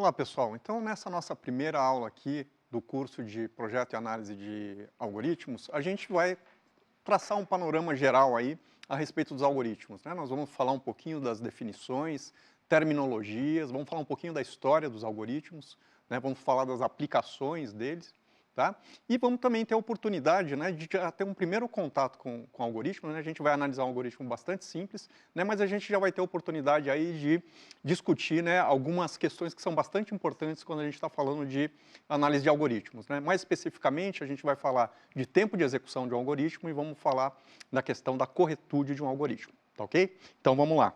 Olá, pessoal. Então, nessa nossa primeira aula aqui do curso de Projeto e Análise de Algoritmos, a gente vai traçar um panorama geral aí a respeito dos algoritmos, né? Nós vamos falar um pouquinho das definições, terminologias, vamos falar um pouquinho da história dos algoritmos, né? Vamos falar das aplicações deles, tá? E vamos também ter a oportunidade, né, de já ter um primeiro contato com o algoritmo, né? A gente vai analisar um algoritmo bastante simples, né, mas a gente já vai ter a oportunidade aí de discutir, né, algumas questões que são bastante importantes quando a gente está falando de análise de algoritmos, né? Mais especificamente, a gente vai falar de tempo de execução de um algoritmo e vamos falar da questão da corretude de um algoritmo, tá ok? Então vamos lá.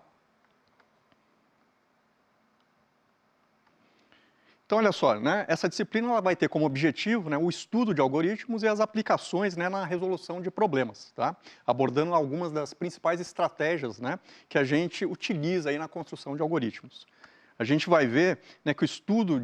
Então, olha só, né, essa disciplina ela vai ter como objetivo, né, o estudo de algoritmos e as aplicações, né, na resolução de problemas, tá? Abordando algumas das principais estratégias, né, que a gente utiliza aí na construção de algoritmos. A gente vai ver, né, que o estudo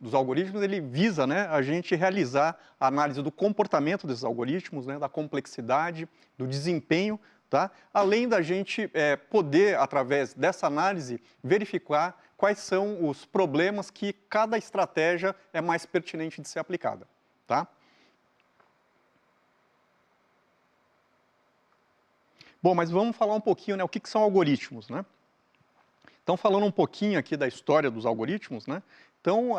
dos algoritmos ele visa, né, a gente realizar a análise do comportamento desses algoritmos, né, da complexidade, do desempenho, tá? Além da gente poder, através dessa análise, verificar quais são os problemas que cada estratégia é mais pertinente de ser aplicada, tá? Bom, mas vamos falar um pouquinho, né, o que são algoritmos, né? Então, falando um pouquinho aqui da história dos algoritmos, né? Então,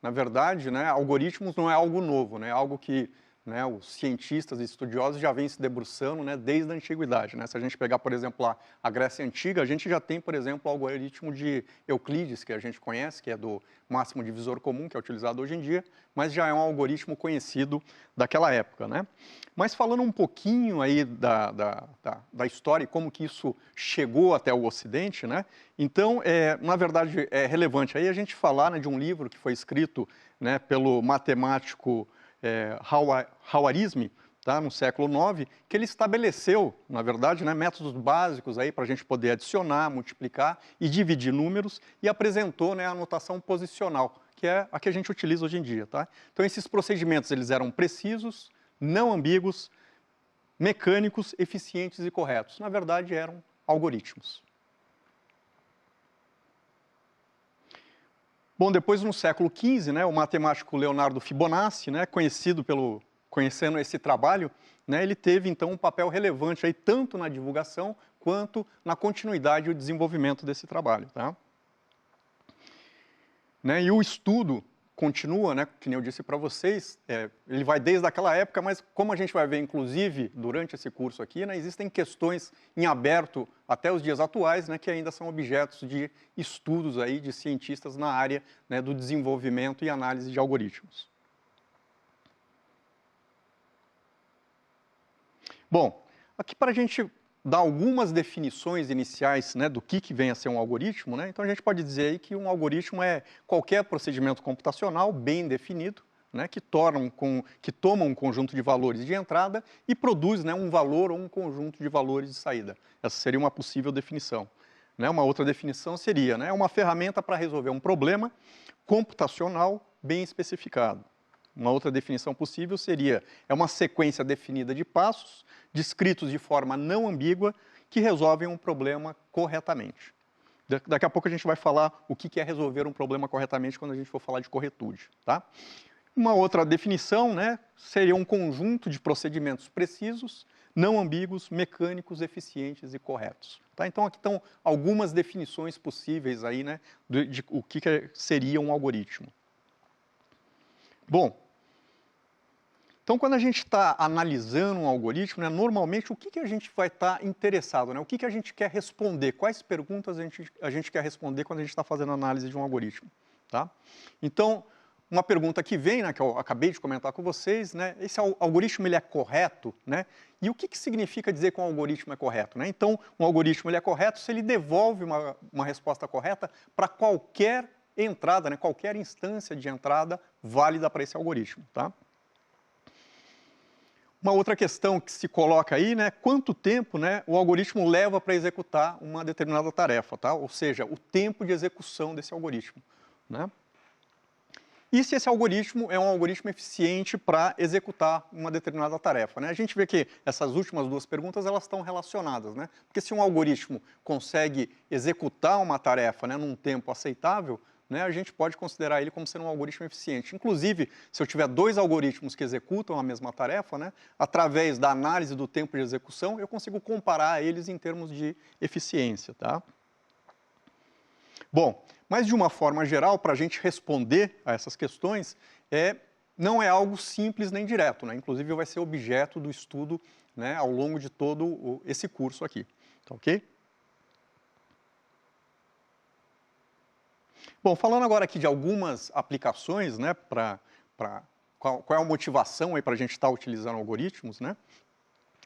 na verdade, né, algoritmos não é algo novo, né? É algo que, né, os cientistas e estudiosos já vêm se debruçando, né, desde a antiguidade, né? Se a gente pegar, por exemplo, a Grécia Antiga, a gente já tem, por exemplo, o algoritmo de Euclides, que a gente conhece, que é do máximo divisor comum, que é utilizado hoje em dia, mas já é um algoritmo conhecido daquela época, né? Mas falando um pouquinho aí da história e como que isso chegou até o Ocidente, né? Então, na verdade, é relevante aí a gente falar, né, de um livro que foi escrito, né, pelo matemático Khwarizmi, tá, no século IX, que ele estabeleceu, na verdade, né, métodos básicos aí para a gente poder adicionar, multiplicar e dividir números e apresentou, né, a notação posicional, que é a que a gente utiliza hoje em dia, tá? Então, esses procedimentos eles eram precisos, não ambíguos, mecânicos, eficientes e corretos. Na verdade, eram algoritmos. Bom, depois no século XV, né, o matemático Leonardo Fibonacci, né, conhecendo esse trabalho, né, ele teve então um papel relevante aí, tanto na divulgação quanto na continuidade e o desenvolvimento desse trabalho, tá? Né, e o estudo continua, né, que nem eu disse para vocês, ele vai desde aquela época, mas como a gente vai ver, inclusive, durante esse curso aqui, né, existem questões em aberto até os dias atuais, né, que ainda são objetos de estudos aí de cientistas na área, né, do desenvolvimento e análise de algoritmos. Bom, aqui para a gente dar algumas definições iniciais, né, do que vem a ser um algoritmo, né? Então a gente pode dizer aí que um algoritmo é qualquer procedimento computacional bem definido, né, que toma um conjunto de valores de entrada e produz, né, um valor ou um conjunto de valores de saída. Essa seria uma possível definição. Né? Uma outra definição seria, né, uma ferramenta para resolver um problema computacional bem especificado. Uma outra definição possível seria, uma sequência definida de passos, descritos de forma não ambígua, que resolvem um problema corretamente. Daqui a pouco a gente vai falar o que é resolver um problema corretamente quando a gente for falar de corretude, tá? Uma outra definição, né, seria um conjunto de procedimentos precisos, não ambíguos, mecânicos, eficientes e corretos. Tá? Então, aqui estão algumas definições possíveis aí, né, de o que seria um algoritmo. Bom, então, quando a gente está analisando um algoritmo, né, normalmente o que a gente vai estar interessado, né? O que a gente quer responder, quais perguntas a gente quer responder quando a gente está fazendo análise de um algoritmo, tá? Então, uma pergunta que vem, né, que eu acabei de comentar com vocês, né, esse algoritmo ele é correto, né? E o que significa dizer que um algoritmo é correto, né? Então, um algoritmo ele é correto se ele devolve uma resposta correta para qualquer entrada, né, qualquer instância de entrada válida para esse algoritmo, tá? Uma outra questão que se coloca aí, né, quanto tempo, né, o algoritmo leva para executar uma determinada tarefa, tá? Ou seja, o tempo de execução desse algoritmo, né? E se esse algoritmo é um algoritmo eficiente para executar uma determinada tarefa, né? A gente vê que essas últimas duas perguntas elas estão relacionadas, né? Porque se um algoritmo consegue executar uma tarefa, né, num tempo aceitável, né, a gente pode considerar ele como sendo um algoritmo eficiente. Inclusive, se eu tiver dois algoritmos que executam a mesma tarefa, né, através da análise do tempo de execução, eu consigo comparar eles em termos de eficiência. Tá? Bom, mas de uma forma geral, para a gente responder a essas questões, não é algo simples nem direto, né? Inclusive vai ser objeto do estudo, né, ao longo de todo esse curso aqui. Tá ok? Bom, falando agora aqui de algumas aplicações, né, qual é a motivação para a gente estar utilizando algoritmos, né?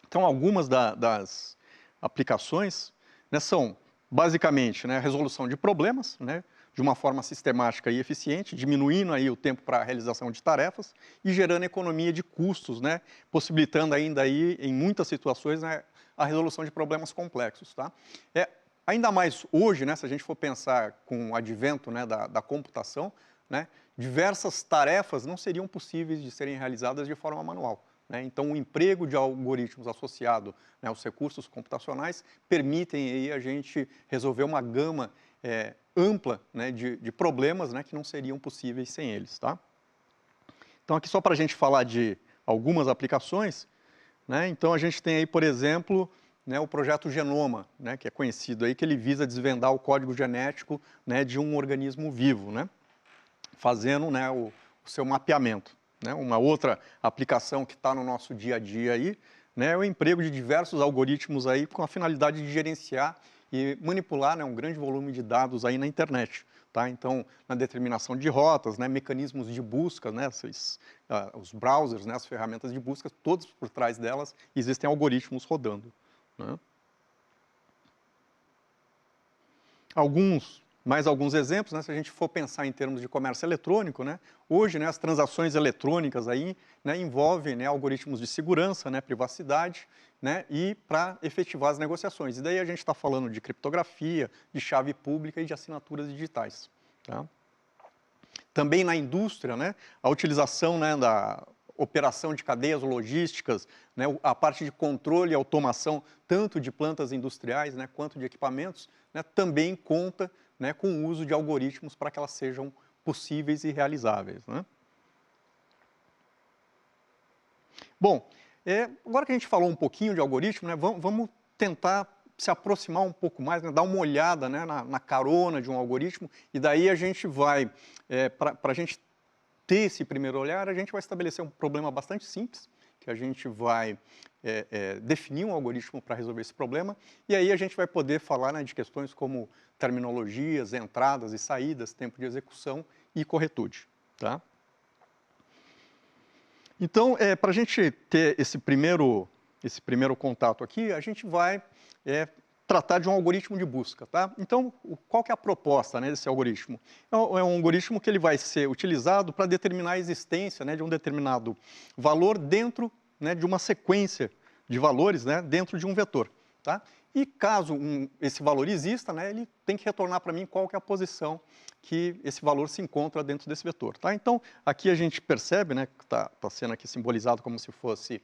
Então, algumas das aplicações, né, são basicamente, né, a resolução de problemas, né, de uma forma sistemática e eficiente, diminuindo aí o tempo para a realização de tarefas e gerando economia de custos, né, possibilitando ainda aí, em muitas situações, né, a resolução de problemas complexos. Tá? Ainda mais hoje, né, se a gente for pensar com o advento, né, da computação, né, diversas tarefas não seriam possíveis de serem realizadas de forma manual. Né? Então, o emprego de algoritmos associado, né, aos recursos computacionais permitem aí a gente resolver uma gama ampla, né, de problemas, né, que não seriam possíveis sem eles. Tá? Então, aqui só para a gente falar de algumas aplicações, né, então a gente tem aí, por exemplo, né, o projeto Genoma, né, que é conhecido aí, que ele visa desvendar o código genético, né, de um organismo vivo, né, fazendo, né, o seu mapeamento. Né. Uma outra aplicação que está no nosso dia a dia aí, né, é o emprego de diversos algoritmos aí com a finalidade de gerenciar e manipular, né, um grande volume de dados aí na internet. Tá? Então, na determinação de rotas, né, mecanismos de busca, né, os browsers, né, as ferramentas de busca, todos por trás delas existem algoritmos rodando. Né? Mais alguns exemplos, né, se a gente for pensar em termos de comércio eletrônico, né, hoje, né, as transações eletrônicas aí, né, envolvem, né, algoritmos de segurança, né, privacidade, né, e para efetivar as negociações. E daí a gente está falando de criptografia, de chave pública e de assinaturas digitais. Tá? Também na indústria, né, a utilização, né, da operação de cadeias logísticas, né, a parte de controle e automação, tanto de plantas industriais, né, quanto de equipamentos, né, também conta, né, com o uso de algoritmos para que elas sejam possíveis e realizáveis. Né? Bom, agora que a gente falou um pouquinho de algoritmo, né, vamos tentar se aproximar um pouco mais, né, dar uma olhada, né, na carona de um algoritmo, e daí a gente vai, para a gente ter esse primeiro olhar, a gente vai estabelecer um problema bastante simples, que a gente vai definir um algoritmo para resolver esse problema, e aí a gente vai poder falar, né, de questões como terminologias, entradas e saídas, tempo de execução e corretude. Tá? Então, para a gente ter esse primeiro contato aqui, a gente vai tratar de um algoritmo de busca. Tá? Então, qual que é a proposta, né, desse algoritmo? É um algoritmo que ele vai ser utilizado para determinar a existência, né, de um determinado valor dentro, né, de uma sequência de valores, né, dentro de um vetor. Tá? E caso esse valor exista, né, ele tem que retornar para mim qual que é a posição que esse valor se encontra dentro desse vetor. Tá? Então, aqui a gente percebe, né, que está sendo aqui simbolizado como se fosse,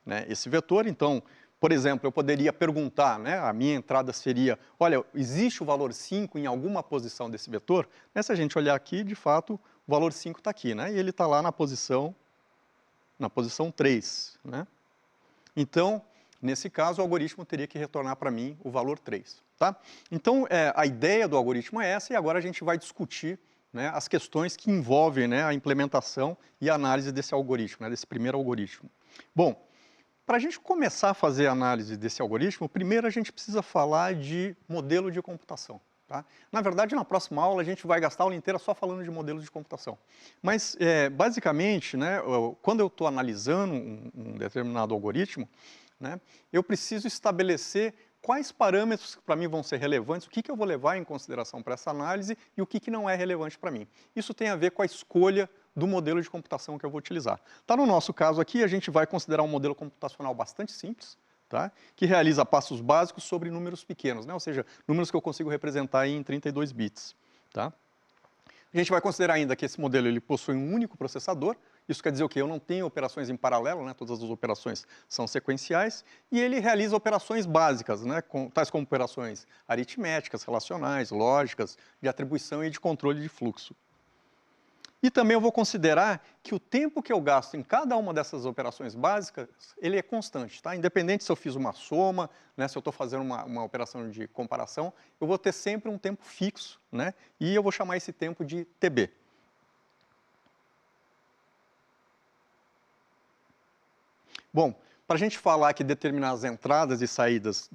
né, esse vetor. Então, por exemplo, eu poderia perguntar, né, a minha entrada seria, olha, existe o valor 5 em alguma posição desse vetor? Né, se a gente olhar aqui, de fato, o valor 5 está aqui, né, e ele está lá na posição 3. Né? Então, nesse caso, o algoritmo teria que retornar para mim o valor 3. Tá? Então, a ideia do algoritmo é essa, e agora a gente vai discutir, né, as questões que envolvem, né, a implementação e a análise desse algoritmo, né, desse primeiro algoritmo. Bom, para a gente começar a fazer a análise desse algoritmo, primeiro a gente precisa falar de modelo de computação. Tá? Na verdade, na próxima aula, a gente vai gastar a aula inteira só falando de modelos de computação. Mas, basicamente, né, quando eu estou analisando um determinado algoritmo, né, eu preciso estabelecer quais parâmetros para mim vão ser relevantes, o que eu vou levar em consideração para essa análise e o que não é relevante para mim. Isso tem a ver com a escolha do modelo de computação que eu vou utilizar. Tá, no nosso caso aqui, a gente vai considerar um modelo computacional bastante simples, tá, que realiza passos básicos sobre números pequenos, né, ou seja, números que eu consigo representar em 32 bits. Tá? A gente vai considerar ainda que esse modelo ele possui um único processador, Isso quer dizer o quê? Eu não tenho operações em paralelo, né? Todas as operações são sequenciais, e ele realiza operações básicas, né? Tais como operações aritméticas, relacionais, lógicas, de atribuição e de controle de fluxo. E também eu vou considerar que o tempo que eu gasto em cada uma dessas operações básicas, ele é constante, tá? Independente se eu fiz uma soma, né, se eu estou fazendo uma operação de comparação, eu vou ter sempre um tempo fixo, né? E eu vou chamar esse tempo de TB. Bom, para a gente falar aqui, determinar as entradas e saídas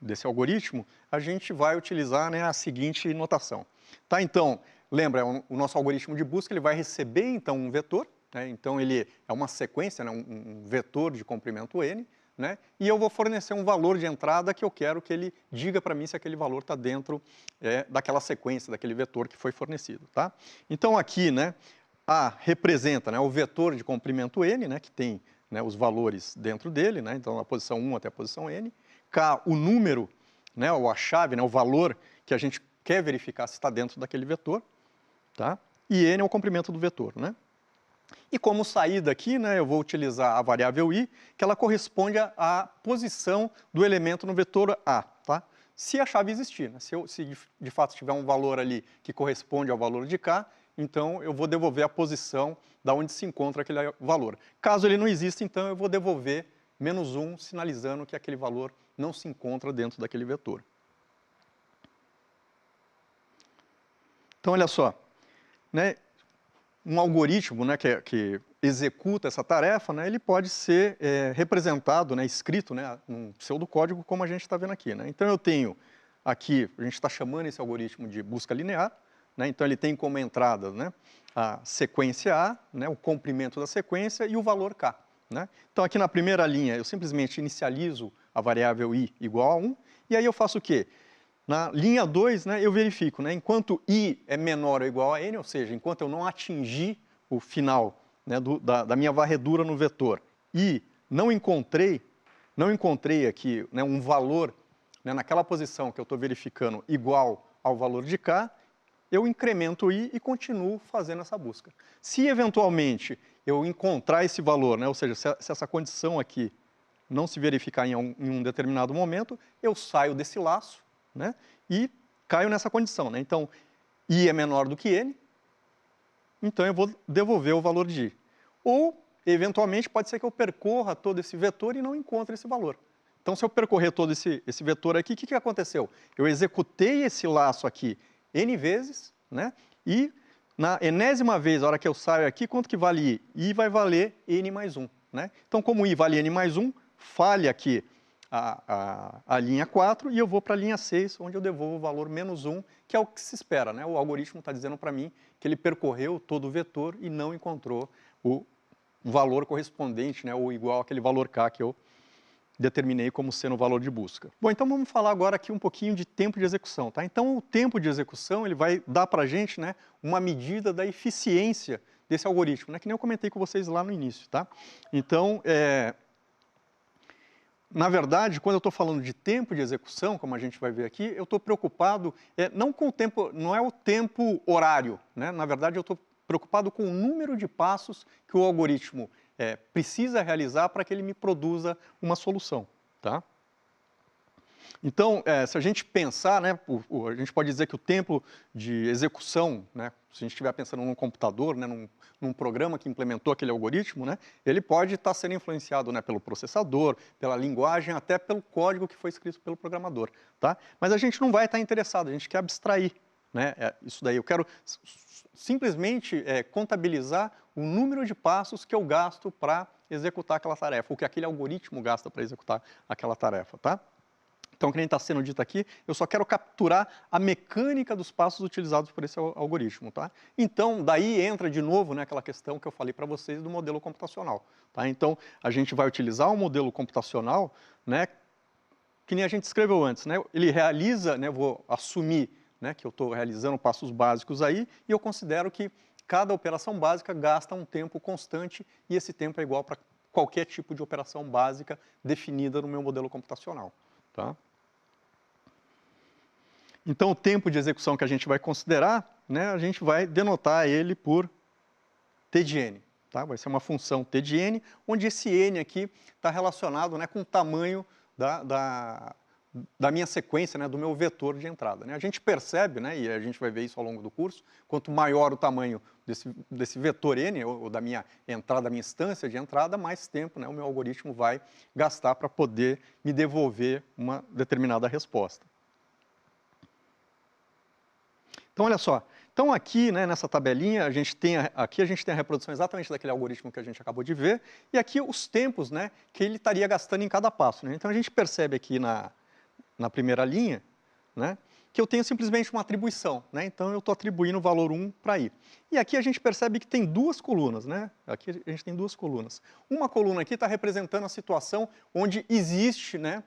desse algoritmo, a gente vai utilizar, né, a seguinte notação. Tá? Então, lembra, o nosso algoritmo de busca ele vai receber então um vetor, né? Então ele é uma sequência, né, um vetor de comprimento n, né? E eu vou fornecer um valor de entrada que eu quero que ele diga para mim se aquele valor está dentro daquela sequência, daquele vetor que foi fornecido. Tá? Então aqui, né, A representa, né, o vetor de comprimento n, né, que tem, né, os valores dentro dele, né, então a posição 1 até a posição n. K, o número, né, ou a chave, né, o valor que a gente quer verificar se está dentro daquele vetor. Tá? E n é o comprimento do vetor. Né? E como saída aqui, né, eu vou utilizar a variável i, que ela corresponde à posição do elemento no vetor A. Tá? Se a chave existir, né? Se de fato tiver um valor ali que corresponde ao valor de K, então eu vou devolver a posição da onde se encontra aquele valor. Caso ele não exista, então eu vou devolver -1, sinalizando que aquele valor não se encontra dentro daquele vetor. Então, olha só, né, um algoritmo, né, que executa essa tarefa, né, ele pode ser representado, né, escrito, né, num pseudocódigo, como a gente está vendo aqui. Né? Então, eu tenho aqui, a gente está chamando esse algoritmo de busca linear, né? Então ele tem como entrada, né, a sequência A, né, o comprimento da sequência e o valor K. Né? Então aqui na primeira linha eu simplesmente inicializo a variável i igual a 1, e aí eu faço o quê? Na linha 2, né, eu verifico, né, enquanto i é menor ou igual a n, ou seja, enquanto eu não atingir o final, né, da minha varredura no vetor, e não encontrei aqui, né, um valor, né, naquela posição que eu estou verificando igual ao valor de K, eu incremento i e continuo fazendo essa busca. Se eventualmente eu encontrar esse valor, né, ou seja, se essa condição aqui não se verificar em um determinado momento, eu saio desse laço, né, e caio nessa condição. Né? Então, i é menor do que n, então eu vou devolver o valor de i. Ou, eventualmente, pode ser que eu percorra todo esse vetor e não encontre esse valor. Então, se eu percorrer todo esse vetor aqui, o que aconteceu? Eu executei esse laço aqui n vezes, né? E na enésima vez, a hora que eu saio aqui, quanto que vale i? I vai valer n mais 1. Né? Então, como i vale n mais 1, falha aqui a linha 4 e eu vou para a linha 6, onde eu devolvo o valor -1, que é o que se espera. Né? O algoritmo está dizendo para mim que ele percorreu todo o vetor e não encontrou o valor correspondente, né, ou igual àquele valor K que eu determinei como sendo o valor de busca. Bom, então vamos falar agora aqui um pouquinho de tempo de execução. Tá? Então, o tempo de execução ele vai dar para a gente, né, uma medida da eficiência desse algoritmo, né, que nem eu comentei com vocês lá no início. Tá? Então, na verdade, quando eu estou falando de tempo de execução, como a gente vai ver aqui, eu estou preocupado não com o tempo, não é o tempo horário. Né? Na verdade, eu estou preocupado com o número de passos que o algoritmo precisa realizar para que ele me produza uma solução. Tá? Então, se a gente pensar, né, a gente pode dizer que o tempo de execução, né, se a gente estiver pensando num computador, né, num programa que implementou aquele algoritmo, né, ele pode estar sendo influenciado, né, pelo processador, pela linguagem, até pelo código que foi escrito pelo programador. Tá? Mas a gente não vai estar interessado, a gente quer abstrair, né, isso daí. Eu quero simplesmente contabilizar o número de passos que eu gasto para executar aquela tarefa, ou que aquele algoritmo gasta para executar aquela tarefa. Tá? Então, que nem está sendo dito aqui, eu só quero capturar a mecânica dos passos utilizados por esse algoritmo. Tá? Então, daí entra de novo, né, aquela questão que eu falei para vocês do modelo computacional. Tá? Então, a gente vai utilizar um modelo computacional, né, que nem a gente escreveu antes. Né? Ele realiza, né, eu vou assumir, né, que eu estou realizando passos básicos aí, e eu considero que cada operação básica gasta um tempo constante, e esse tempo é igual para qualquer tipo de operação básica definida no meu modelo computacional. Tá? Então, o tempo de execução que a gente vai considerar, né, a gente vai denotar ele por T de n. Tá? Vai ser uma função t de n, onde esse n aqui está relacionado, né, com o tamanho da minha sequência, né, do meu vetor de entrada. Né? A gente percebe, né, e a gente vai ver isso ao longo do curso, quanto maior o tamanho desse vetor n, ou da minha entrada, da minha instância de entrada, mais tempo, né, o meu algoritmo vai gastar para poder me devolver uma determinada resposta. Então, olha só. Então, aqui, né, nessa tabelinha, a gente tem a reprodução exatamente daquele algoritmo que a gente acabou de ver, e aqui os tempos, né, que ele estaria gastando em cada passo. Né? Então, a gente percebe aqui na primeira linha, né, que eu tenho simplesmente uma atribuição. Né? Então, eu estou atribuindo o valor 1 para i. E aqui a gente percebe que tem duas colunas. Né? Aqui a gente tem duas colunas. Uma coluna aqui está representando a situação onde existe, né,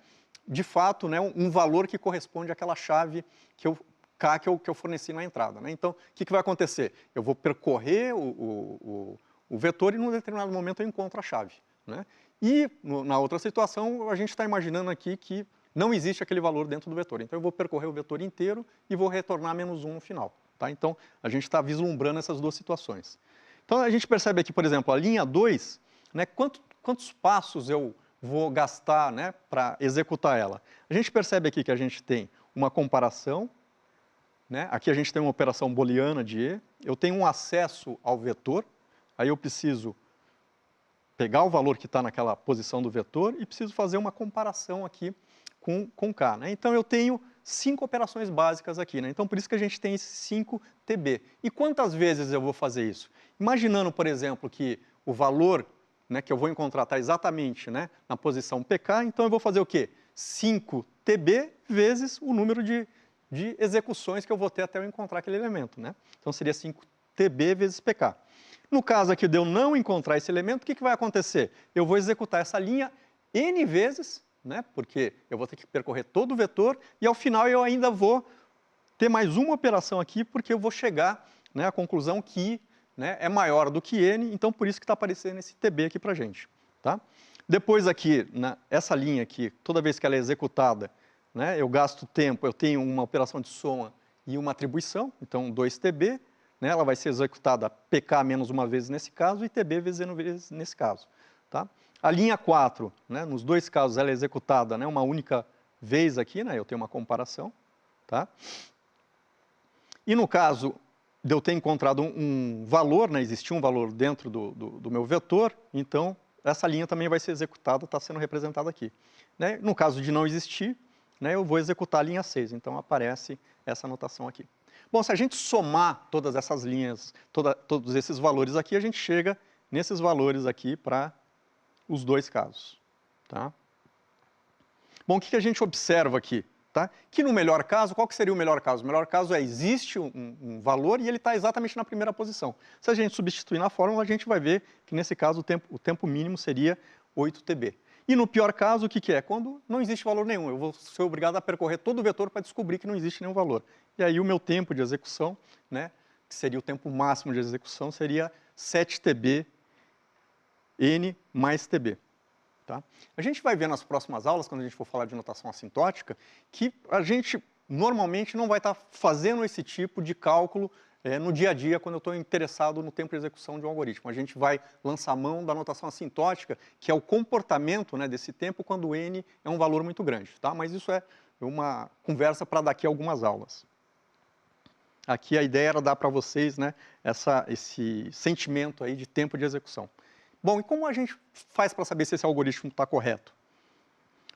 de fato, né, um valor que corresponde àquela chave que eu forneci na entrada. Né? Então, o que vai acontecer? Eu vou percorrer o vetor e, num determinado momento, eu encontro a chave. Né? E, na outra situação, a gente está imaginando aqui que não existe aquele valor dentro do vetor. Então, eu vou percorrer o vetor inteiro e vou retornar menos 1 no final. Tá? Então, a gente está vislumbrando essas duas situações. Então, a gente percebe aqui, por exemplo, a linha 2, né, quantos passos eu vou gastar, né, para executar ela. A gente percebe aqui que a gente tem uma comparação, né? Aqui a gente tem uma operação booleana de E, eu tenho um acesso ao vetor, aí eu preciso pegar o valor que está naquela posição do vetor e preciso fazer uma comparação aqui com K. Né? Então eu tenho 5 operações básicas aqui, né? Então por isso que a gente tem esses 5 TB. E quantas vezes eu vou fazer isso? Imaginando, por exemplo, que o valor, né, que eu vou encontrar está exatamente, né, na posição PK, então eu vou fazer o quê? 5 TB vezes o número de execuções que eu vou ter até eu encontrar aquele elemento. Né? Então, seria 5 TB vezes PK. No caso aqui de eu não encontrar esse elemento, o que vai acontecer? Eu vou executar essa linha N vezes, né? Porque eu vou ter que percorrer todo o vetor, e ao final eu ainda vou ter mais uma operação aqui, porque eu vou chegar, né, à conclusão que, né, é maior do que N, então por isso que está aparecendo esse TB aqui para a gente. Tá? Depois aqui, essa linha aqui, toda vez que ela é executada, né, eu gasto tempo, eu tenho uma operação de soma e uma atribuição, então 2TB, né, ela vai ser executada PK menos uma vez nesse caso e TB vezes N vezes nesse caso. Tá? A linha 4, né, nos dois casos, ela é executada, né, uma única vez aqui, né, eu tenho uma comparação. Tá? E no caso de eu ter encontrado um valor, né, existia um valor dentro do meu vetor, então essa linha também vai ser executada, está sendo representada aqui. Né? No caso de não existir, né, eu vou executar a linha 6, então aparece essa anotação aqui. Bom, se a gente somar todas essas linhas, todos esses valores aqui, a gente chega nesses valores aqui para os dois casos. Tá? Bom, o que a gente observa aqui? Tá? Que no melhor caso, qual que seria o melhor caso? O melhor caso é, existe um valor e ele está exatamente na primeira posição. Se a gente substituir na fórmula, a gente vai ver que nesse caso o tempo mínimo seria 8 TB. E no pior caso, o que é? Quando não existe valor nenhum, eu vou ser obrigado a percorrer todo o vetor para descobrir que não existe nenhum valor. E aí o meu tempo de execução, né, que seria o tempo máximo de execução, seria 7 TB N mais TB. Tá? A gente vai ver nas próximas aulas, quando a gente for falar de notação assintótica, que a gente normalmente não vai estar fazendo esse tipo de cálculo no dia a dia, quando eu estou interessado no tempo de execução de um algoritmo. A gente vai lançar mão da notação assintótica, que é o comportamento, né, desse tempo quando n é um valor muito grande. Tá? Mas isso é uma conversa para daqui a algumas aulas. Aqui a ideia era dar para vocês, né, esse sentimento aí de tempo de execução. Bom, e como a gente faz para saber se esse algoritmo está correto?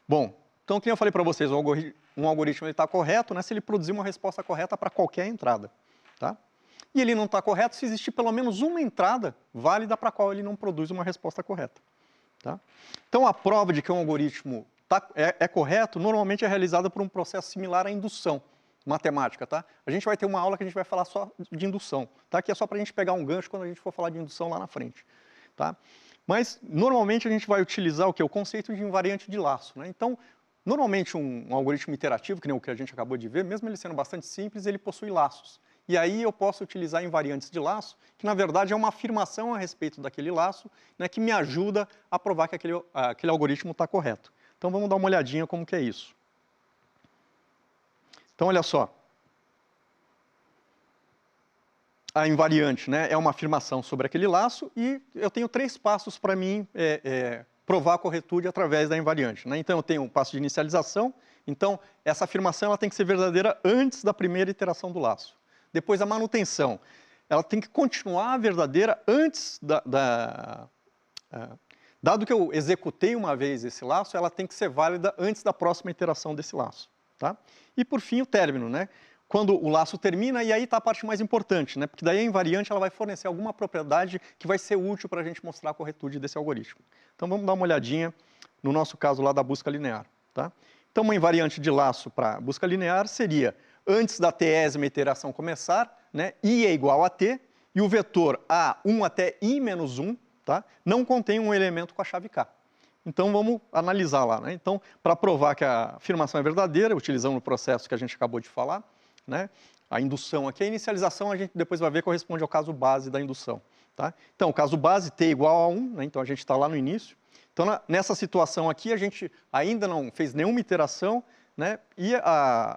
Bom, então, como eu falei para vocês, um algoritmo está correto, né, se ele produzir uma resposta correta para qualquer entrada. Tá? E ele não está correto se existir pelo menos uma entrada válida para a qual ele não produz uma resposta correta. Tá? Então, a prova de que um algoritmo é correto, normalmente é realizada por um processo similar à indução matemática. Tá? A gente vai ter uma aula que a gente vai falar só de indução, tá? Que é só para a gente pegar um gancho quando a gente for falar de indução lá na frente. Tá? Mas, normalmente, a gente vai utilizar o quê? O conceito de invariante de laço. Né? Então, normalmente, um algoritmo iterativo, que nem o que a gente acabou de ver, mesmo ele sendo bastante simples, ele possui laços. E aí eu posso utilizar invariantes de laço, que, na verdade, é uma afirmação a respeito daquele laço, né, que me ajuda a provar que aquele algoritmo está correto. Então, vamos dar uma olhadinha como que é isso. Então, olha só. a invariante, né, é uma afirmação sobre aquele laço e eu tenho 3 passos para mim provar a corretude através da invariante, né? Então eu tenho um passo de inicialização, então essa afirmação ela tem que ser verdadeira antes da primeira iteração do laço. Depois a manutenção, ela tem que continuar verdadeira antes dado que eu executei uma vez esse laço, ela tem que ser válida antes da próxima iteração desse laço, tá? E por fim o término, né? Quando o laço termina, e aí está a parte mais importante, né? Porque daí a invariante ela vai fornecer alguma propriedade que vai ser útil para a gente mostrar a corretude desse algoritmo. Então vamos dar uma olhadinha no nosso caso lá da busca linear, tá? Então uma invariante de laço para busca linear seria, antes da tésima iteração começar, né, i é igual a t, e o vetor a1 até i menos 1, tá, não contém um elemento com a chave k. Então vamos analisar lá, né? Então, para provar que a afirmação é verdadeira, utilizando o processo que a gente acabou de falar, né? A indução aqui, a inicialização a gente depois vai ver corresponde ao caso base da indução, tá? Então, o caso base, t igual a 1, né? Então a gente está lá no início. Então, nessa situação aqui, a gente ainda não fez nenhuma iteração, né? E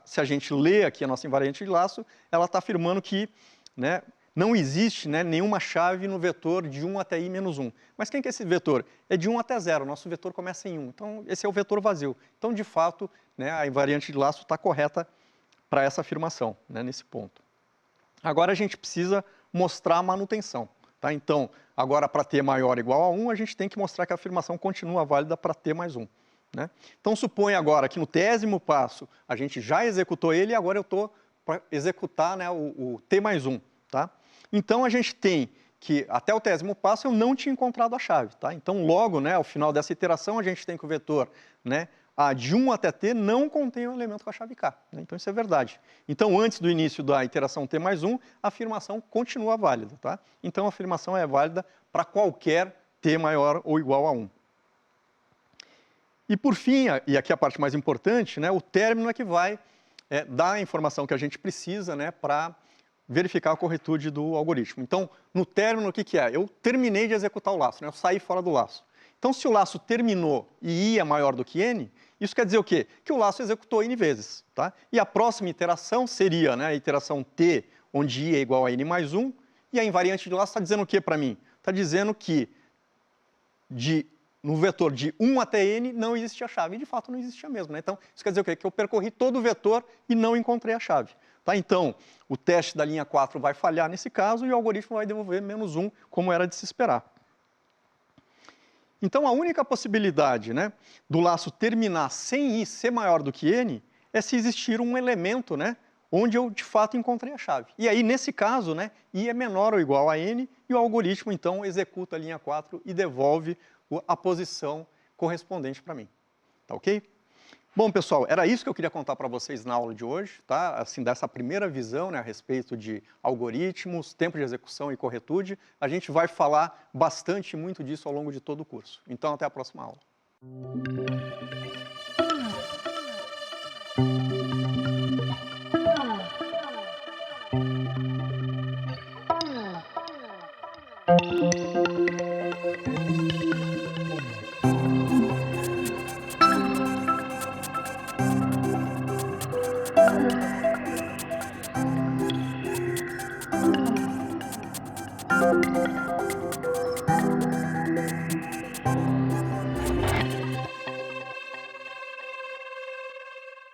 se a gente lê aqui a nossa invariante de laço, ela está afirmando que, né, não existe, né, nenhuma chave no vetor de 1 até i menos 1. Mas quem que é esse vetor? É de 1 até 0, nosso vetor começa em 1. Então, esse é o vetor vazio. Então, de fato, né, a invariante de laço está correta para essa afirmação, né, nesse ponto. Agora a gente precisa mostrar a manutenção, tá? Então, agora para t maior ou igual a 1, a gente tem que mostrar que a afirmação continua válida para t mais 1. Né? Então, supõe agora que no 10º passo a gente já executou ele e agora eu estou para executar, né, o t mais 1. Tá? Então, a gente tem que até o 10º passo eu não tinha encontrado a chave. Tá? Então, logo, né, ao final dessa iteração, a gente tem que o vetor, né, a de 1 até t não contém um elemento com a chave k. Né? Então, isso é verdade. Então, antes do início da iteração t mais 1, a afirmação continua válida. Tá? Então, a afirmação é válida para qualquer t maior ou igual a 1. E por fim, e aqui a parte mais importante, né, o término é que vai dar a informação que a gente precisa, né, para verificar a corretude do algoritmo. Então, no término, o que é? Eu terminei de executar o laço, né, eu saí fora do laço. Então, se o laço terminou e i é maior do que n, isso quer dizer o quê? Que o laço executou n vezes. Tá? E a próxima iteração seria, né, a iteração t, onde i é igual a n mais 1, e a invariante de laço está dizendo o quê para mim? Está dizendo que no vetor de 1 até n não existe a chave, e de fato não existia mesmo. Né? Então, isso quer dizer o quê? Que eu percorri todo o vetor e não encontrei a chave. Tá? Então, o teste da linha 4 vai falhar nesse caso e o algoritmo vai devolver menos 1, como era de se esperar. Então, a única possibilidade, né, do laço terminar sem i ser maior do que n é se existir um elemento, né, onde eu, de fato, encontrei a chave. E aí, nesse caso, né, i é menor ou igual a n e o algoritmo, então, executa a linha 4 e devolve a posição correspondente para mim. Tá ok? Bom, pessoal, era isso que eu queria contar para vocês na aula de hoje, tá? Assim, dessa primeira visão, né, a respeito de algoritmos, tempo de execução e corretude. A gente vai falar bastante, muito disso ao longo de todo o curso. Então, até a próxima aula.